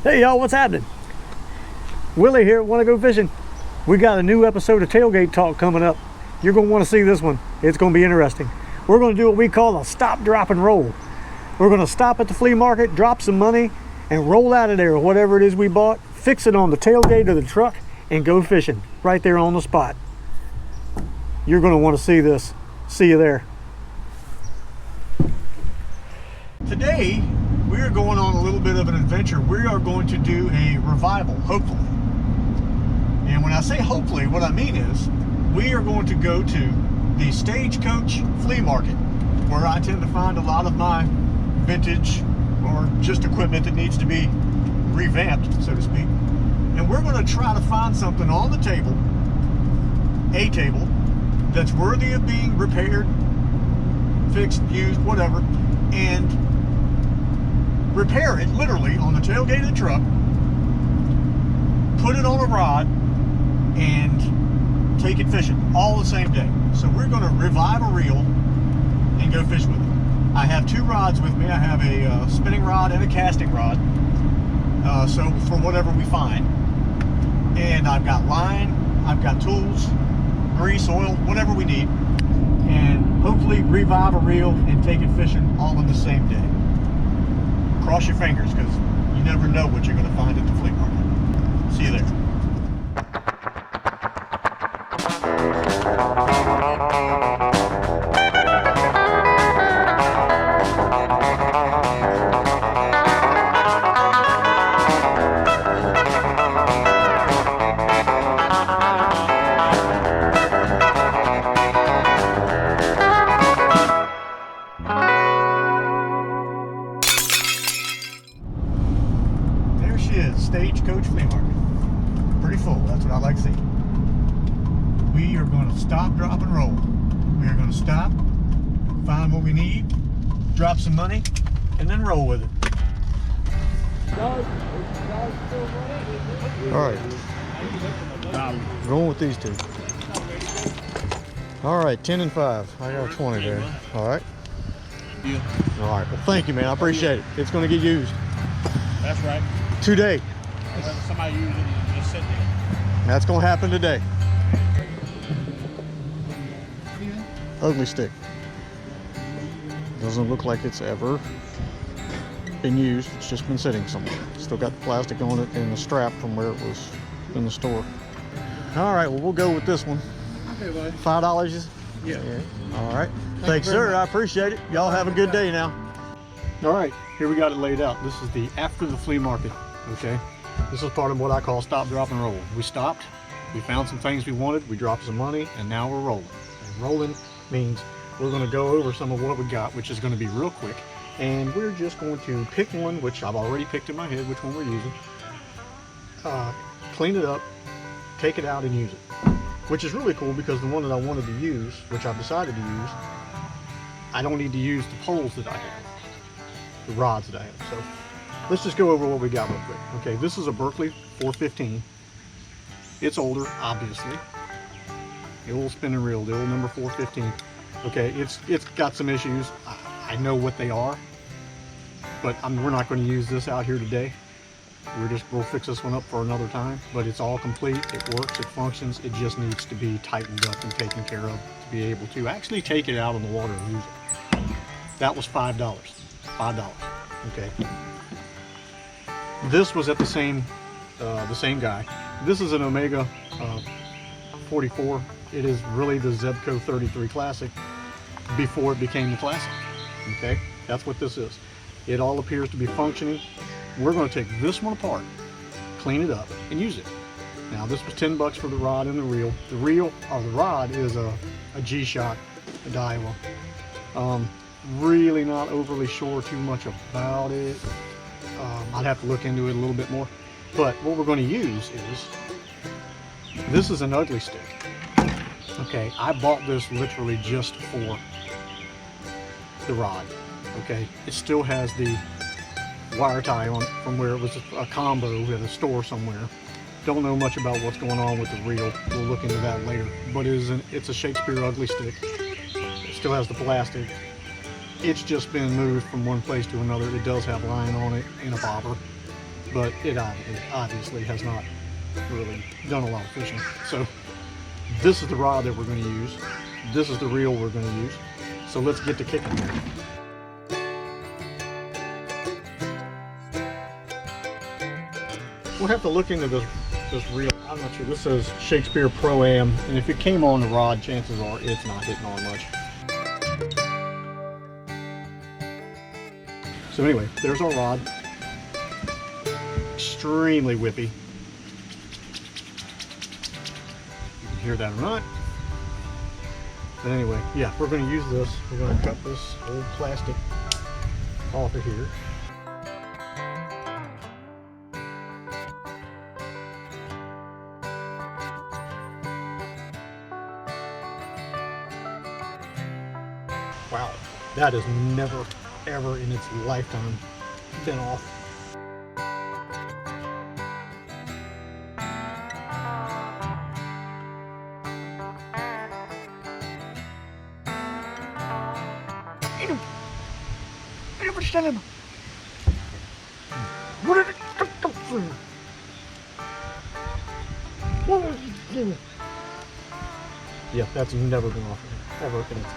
Hey y'all, what's happening? Willie here, want to go fishing? We got a new episode of Tailgate Talk coming up. You're going to want to see this one. It's going to be interesting. We're going to do what we call a stop, drop, and roll. We're going to stop at the flea market, drop some money, and roll out of there whatever it is we bought, fix it on the tailgate of the truck, and go fishing right there on the spot. You're going to want to see this. See you there. Today, we are going on a little bit of an adventure. We are going to do a revival, hopefully. And when I say hopefully, what I mean is we are going to go to the Stagecoach flea market, where I tend to find a lot of my vintage or just equipment that needs to be revamped, so to speak. And we're going to try to find something on the table, a table, that's worthy of being repaired, fixed, used, whatever, and repair it literally on the tailgate of the truck, put it on a rod, and take it fishing all the same day. So we're going to revive a reel and go fish with it. I have two rods with me. I have a spinning rod and a casting rod, so for whatever we find. And I've got line, I've got tools, grease, oil, whatever we need, and hopefully revive a reel and take it fishing all in the same day. Cross your fingers, because you never know what you're going to find at the flea market. See you there. Stagecoach flea market. Pretty full, that's what I like seeing. We are going to stop, drop, and roll. We are going to stop, find what we need, drop some money, and then roll with it. Alright. Going with these two. Alright, 10 and 5. I got a 20 there. Alright. Alright, well thank you, man. I appreciate it. It's going to get used. That's right. Today. Somebody use it and just sit there. That's gonna happen today. Ugly stick. Doesn't look like it's ever been used. It's just been sitting somewhere. Still got the plastic on it and the strap from where it was in the store. All right, well we'll go with this one. Okay, buddy. $5. Yeah. All right. Thanks, sir. I appreciate it. Y'all have a good day now. All right, here we got it laid out. This is the after the flea market. Okay. This is part of what I call stop, drop, and roll. We stopped, we found some things we wanted, we dropped some money, and now we're rolling. And rolling means we're going to go over some of what we got, which is going to be real quick. And we're just going to pick one, which I've already picked in my head, which one we're using. Clean it up, take it out, and use it. Which is really cool because the one that I wanted to use, which I've decided to use, I don't need to use the poles that I have, the rods that I have. So let's just go over what we got real quick. Okay, this is a Berkley 415. It's older, obviously. The old spinning reel, the old number 415. Okay, it's got some issues. I know what they are, but we're not going to use this out here today. We'll fix this one up for another time. But it's all complete. It works. It functions. It just needs to be tightened up and taken care of to be able to actually take it out on the water and use it. That was $5. $5. Okay. This was at the same guy. This is an Omega 44. It is really the Zebco 33 Classic before it became the Classic. Okay, that's what this is. It all appears to be functioning. We're going to take this one apart, clean it up, and use it. Now this was $10 for the rod and the reel. The rod is a G-Shock, a Daiwa. Really not overly sure too much about it. I'd have to look into it a little bit more. But what we're going to use is, this is an ugly stick. Okay, I bought this literally just for the rod. Okay, it still has the wire tie on it from where it was a combo at a store somewhere. Don't know much about what's going on with the reel. We'll look into that later. But it's a Shakespeare ugly stick. It still has the plastic. It's just been moved from one place to another. It does have line on it and a bobber. but it obviously has not really done a lot of fishing. So this is the rod that we're going to use. This is the reel we're going to use. So let's get to kicking here. We'll have to look into this reel. I'm not sure. This says Shakespeare Pro-Am, and if it came on the rod, chances are it's not hitting on much. So anyway, there's our rod. Extremely whippy. You can hear that or not. But anyway, yeah, we're going to use this. We're going to cut this old plastic off of here. Wow, that has never, ever in its lifetime been off. Yeah, that's never been off ever in its.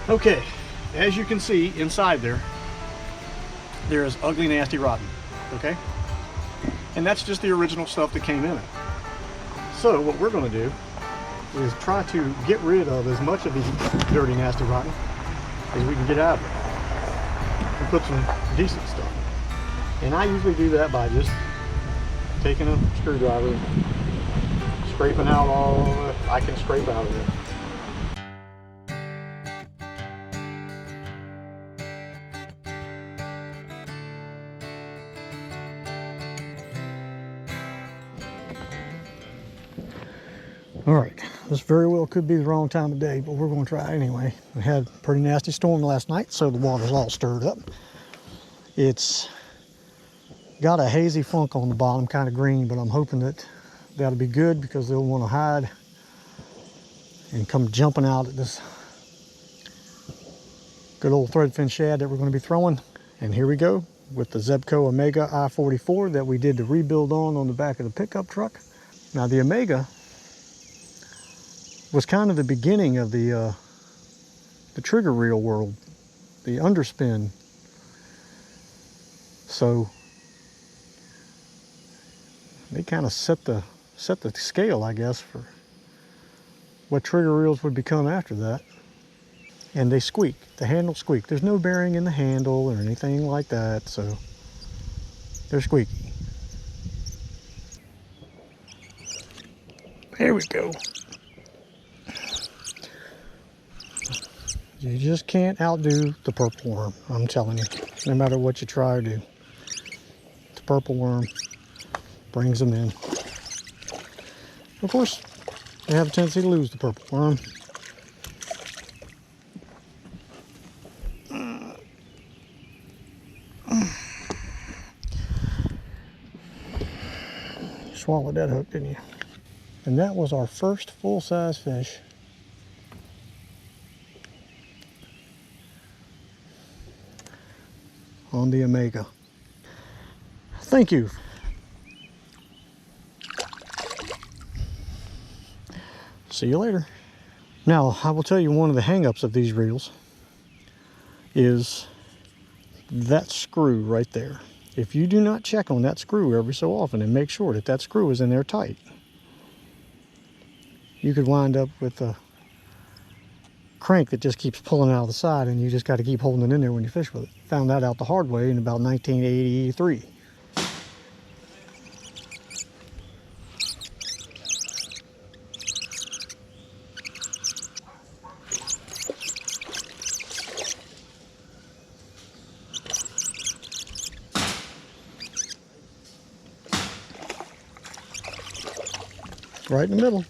Okay, as you can see inside there is ugly, nasty, rotten. Okay, and that's just the original stuff that came in it. So what we're going to do is try to get rid of as much of these dirty, nasty, rotten as we can get out of it and put some decent stuff in. And I usually do that by just taking a screwdriver, scraping out all that I can scrape out of it. All right, this very well could be the wrong time of day, but we're going to try anyway. We had a pretty nasty storm last night, so the water's all stirred up. It's got a hazy funk on the bottom, kind of green, but I'm hoping that that'll be good because they'll want to hide and come jumping out at this good old threadfin shad that we're going to be throwing. And here we go with the Zebco Omega I-44 that we did the rebuild on the back of the pickup truck. Now the Omega was kind of the beginning of the trigger reel world, the underspin. So they kind of set the scale, I guess, for what trigger reels would become after that. And they squeak, the handles squeak. There's no bearing in the handle or anything like that, so they're squeaky. There we go. You just can't outdo the purple worm, I'm telling you, no matter what you try or do. The purple worm brings them in. Of course, they have a tendency to lose the purple worm. You swallowed that hook, didn't you? And that was our first full-size fish. On the Omega. Thank you. See you later. Now, I will tell you one of the hang-ups of these reels is that screw right there. If you do not check on that screw every so often and make sure that that screw is in there tight, you could wind up with a crank that just keeps pulling out of the side, and you just got to keep holding it in there when you fish with it. Found that out the hard way in about 1983. Right in the middle.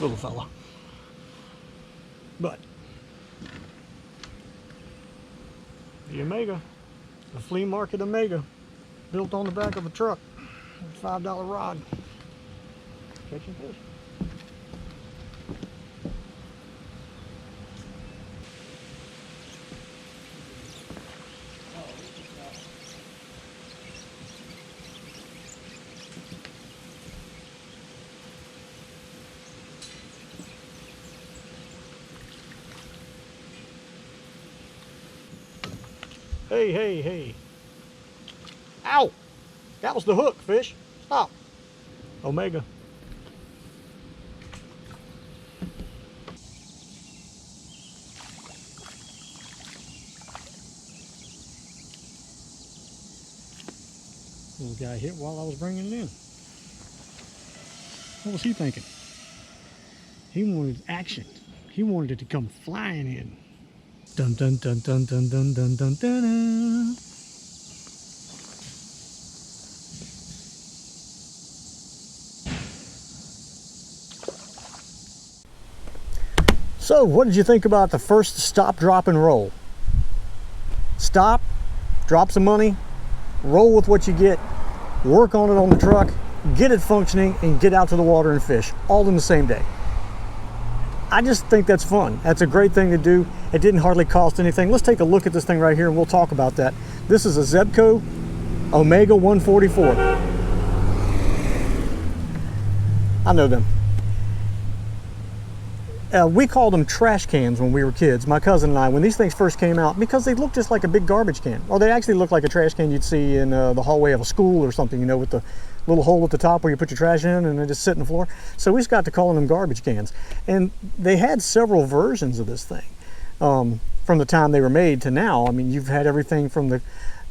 little fella. But the Omega, the flea market Omega, built on the back of a truck, $5 rod, catching fish. Hey, hey, hey. Ow! That was the hook, fish. Stop. Omega. Little guy hit while I was bringing it in. What was he thinking? He wanted action. He wanted it to come flying in. Dun dun dun dun dun dun dun dun dun. So, what did you think about the first stop, drop, and roll? Stop, drop some money, roll with what you get, work on it on the truck, get it functioning, and get out to the water and fish, all in the same day. I just think that's fun. That's a great thing to do. It didn't hardly cost anything. Let's take a look at this thing right here and we'll talk about that. This is a Zebco Omega 144. I know them. We called them trash cans when we were kids, my cousin and I, when these things first came out, because they looked just like a big garbage can. Or they actually looked like a trash can you'd see in the hallway of a school or something, you know, with the little hole at the top where you put your trash in and they just sit on the floor. So we just got to calling them garbage cans. And they had several versions of this thing from the time they were made to now. I mean, you've had everything from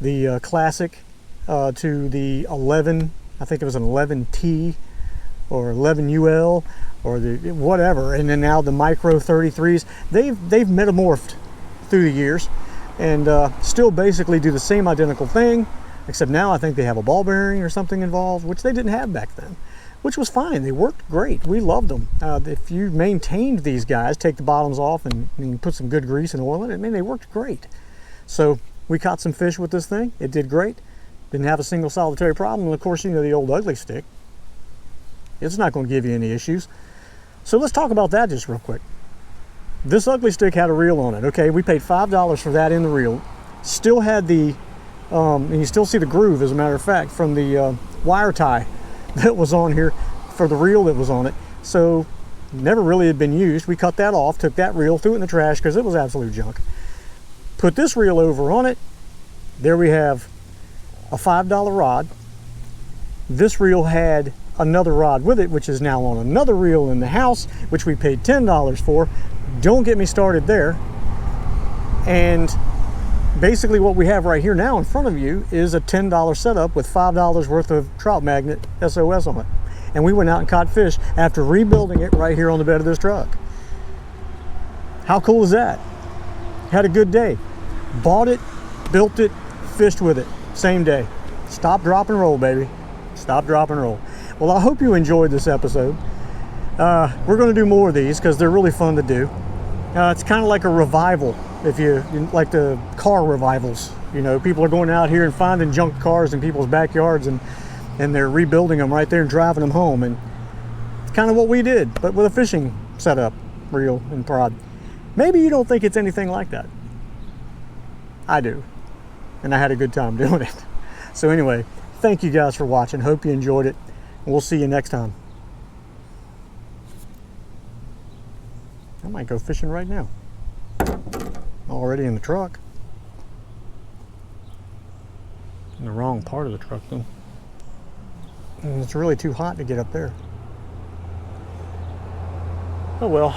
the classic to the 11, I think it was an 11T or 11UL or the whatever, and then now the micro 33s. They've metamorphed through the years and still basically do the same identical thing, except now I think they have a ball bearing or something involved, which they didn't have back then, which was fine. They worked great. We loved them. If you maintained these guys, take the bottoms off and put some good grease and oil in it, I mean, they worked great. So we caught some fish with this thing. It did great. Didn't have a single solitary problem. And of course, you know, the old ugly stick, it's not going to give you any issues. So let's talk about that just real quick. This ugly stick had a reel on it. Okay, we paid $5 for that in the reel. Still had the, and you still see the groove, as a matter of fact, from the wire tie that was on here for the reel that was on it. So never really had been used. We cut that off, took that reel, threw it in the trash because it was absolute junk. Put this reel over on it. There we have a $5 rod. This reel had another rod with it, which is now on another reel in the house, which we paid $10 for. Don't get me started there. And basically what we have right here now in front of you is a $10 setup with $5 worth of trout magnet SOS on it. And we went out and caught fish after rebuilding it right here on the bed of this truck. How cool is that? Had a good day. Bought it, built it, fished with it, same day. Stop, drop, and roll, baby. Stop, drop, and roll. Well, I hope you enjoyed this episode. We're going to do more of these because they're really fun to do. It's kind of like a revival, if you like the car revivals. You know, people are going out here and finding junk cars in people's backyards and they're rebuilding them right there and driving them home. And it's kind of what we did, but with a fishing setup, reel and prod. Maybe you don't think it's anything like that. I do. And I had a good time doing it. So anyway, thank you guys for watching. Hope you enjoyed it. We'll see you next time. I might go fishing right now. Already in the truck. In the wrong part of the truck though. And it's really too hot to get up there. Oh well.